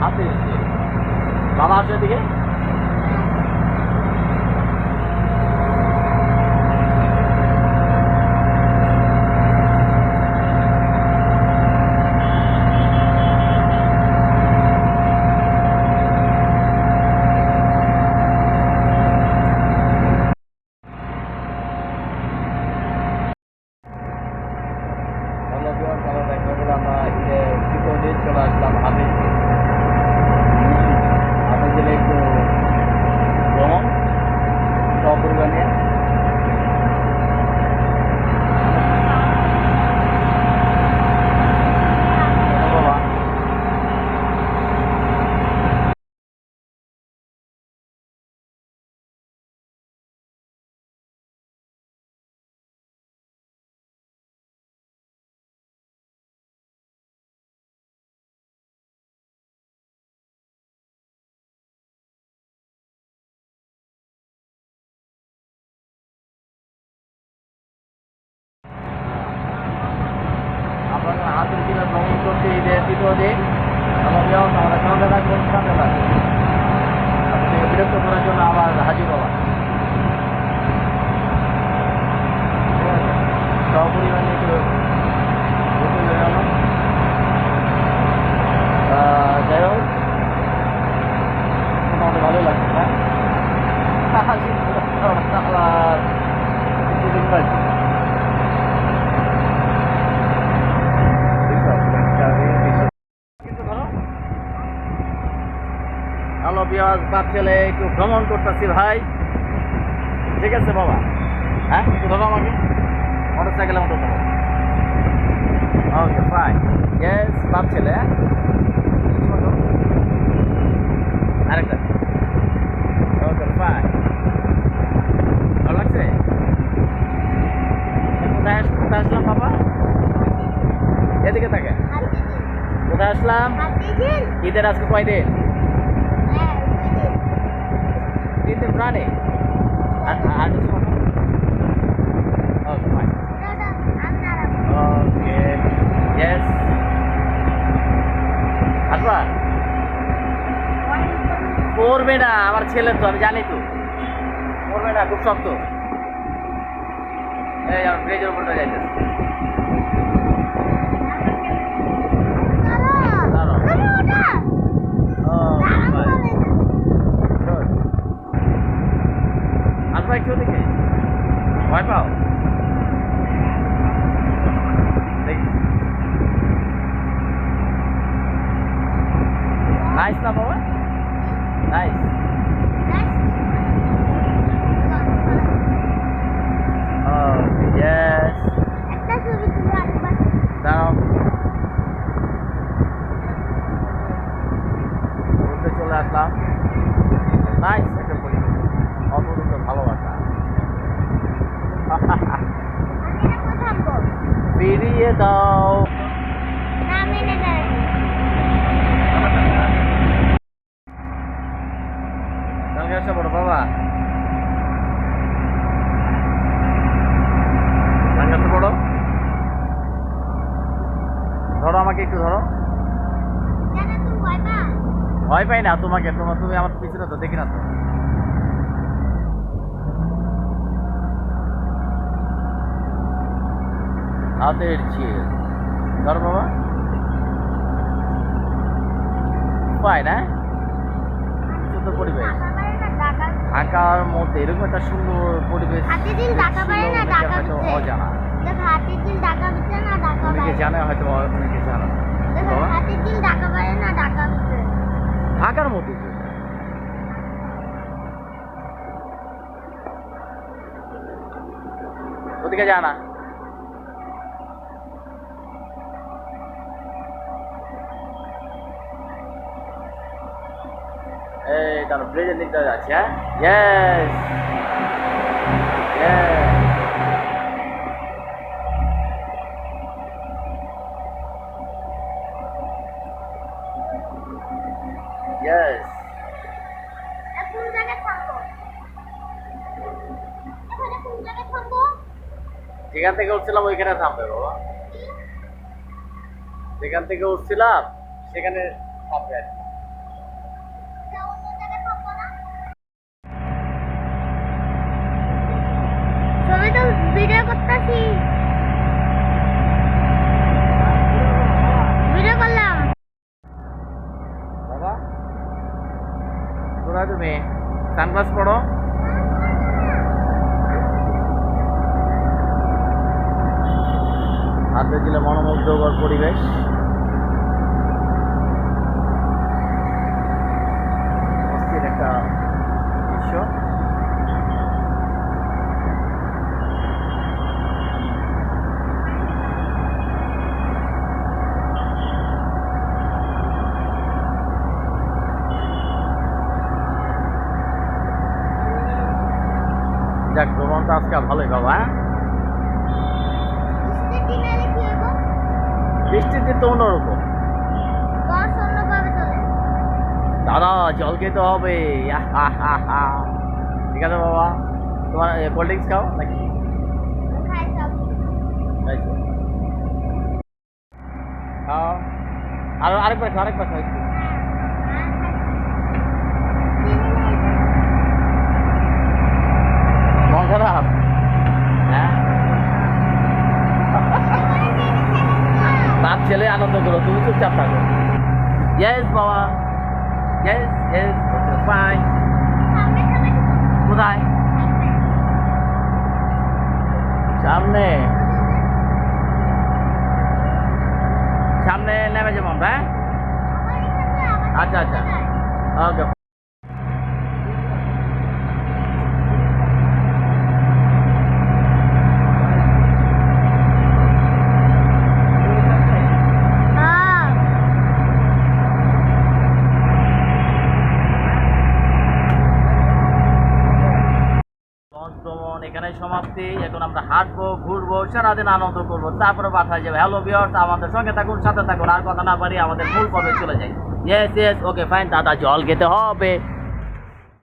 হাতে বাবা আসো এদিকে। আমরা চলে আসলাম হাফেজ হাফেজের একটু ভ্রমণ সপরিবার নিয়ে। আপনারা হাতের কিনা ভ্রমণ করতে ঈদের তৃতীয় দিন আমাদের সঙ্গে থাকবেন, সাথে থাকবেন। আপনাদের বিরক্ত করার জন্য আবার হাজির হওয়া সপরিবার নিয়ে একটু ঘুরতে বেরোনো। যাই হোক মোটামুটি ভালোই লাগছে। হ্যাঁ কিছুদিন পাচ্ছি হ্যালো বিয়াজ বাপ ছেলে একটু ভ্রমণ করতেছি ভাই। ঠিক আছে বাবা, হ্যাঁ একটু ধরো আমাকে মোটর সাইকেলের মতো ধরো। ওকে ফাইন, ইয়েস বাপ ছেলে। হ্যাঁ আরেকটা ওকে ফাইন। ভালো লাগছে? কোথায় কোথায় আসলাম বাবা? এদিকে থাকে। কোথায় আসলাম? ঈদের আজকে কয়দিন? 3 দিন প্রাণে। আর কিছু কথা? Okay fine, okay yes. আসবা? করবে না, আমার ছেলে তো, আমি জানি তো করবে না, খুব শক্ত। এই আমার ব্রিজের উপরটা যাইতেছে। আসবা একটু দিকে, ভয় পাও? নাইস না বাবা? নাইস। ইয়েস দাঁড়াও, ঘুরতে চলে আসলাম। নাইস একটা পরিবেশ, অপরূপ ভালোবাসা। বেরিয়ে দাও। আসা বড় বাবা বড় ধরো, আমাকে একটু ধরো। ভয় পাই না তোমাকে, তুমি আমার পিছনে তো দেখি না তো। হাতের চিল ধরো বাবা। পাই না সুন্দর পরিবেশ ঢাকার মধ্যে, এরকম একটা সুন্দর পরিবেশ হয়তো অজানা। অনেকে জানে, হয়তো অনেকে জানে না। ঢাকার মধ্যে ওদিকে জানা। এই তার ব্রিজের দিকটা যাচ্ছে। হ্যাঁ ইয়েস ইয়েস। ইয়েস যেখান থেকে উঠছিলাম ওইখানে থামবে বাবা। যেখান থেকে উঠছিলাম সেখানে থামবে আর কি। হাতে দিলে মনোমুগ্ধকর পরিবেশ। অস্থির একটা দৃশ্য। যাক, ভ্রমণটা আজকে ভালোই বাবা। হ্যাঁ, বৃষ্টির দিন তো অন্যরকম দাদা, জল খেতে হবে। ঠিক আছে বাবা, তোমার কোল্ড ড্রিঙ্কস খাও নাকি? খাইছো? খাও, আরেকবার খাও, আরেকবার খাও একটু। মন খারাপ? হ্যাঁ, বাপ ছেলে আনন্দ করো, তুমি চুপচাপ থাকো। ইয়েস বাবা, ইয়েস ইয়েস, ফাইন। কোথায়? সামনে, সামনে নেমে যাবো আমরা। হ্যাঁ, আচ্ছা আচ্ছা, ওকে। ভ্রমণ এখানে সমাপ্তি। এখন আমরা হাঁটবো, ঘুরবো, সারাদিন আনন্দ করবো, তারপরে বাসায় যাবে। হ্যালো ভিউয়ার্স, আমাদের সঙ্গে থাকুন, সাথে থাকুন। আর কথা না পারি আমাদের মূল পর্বে চলে যাই। Yes yes, okay fine. দাদা, জল খেতে হবে।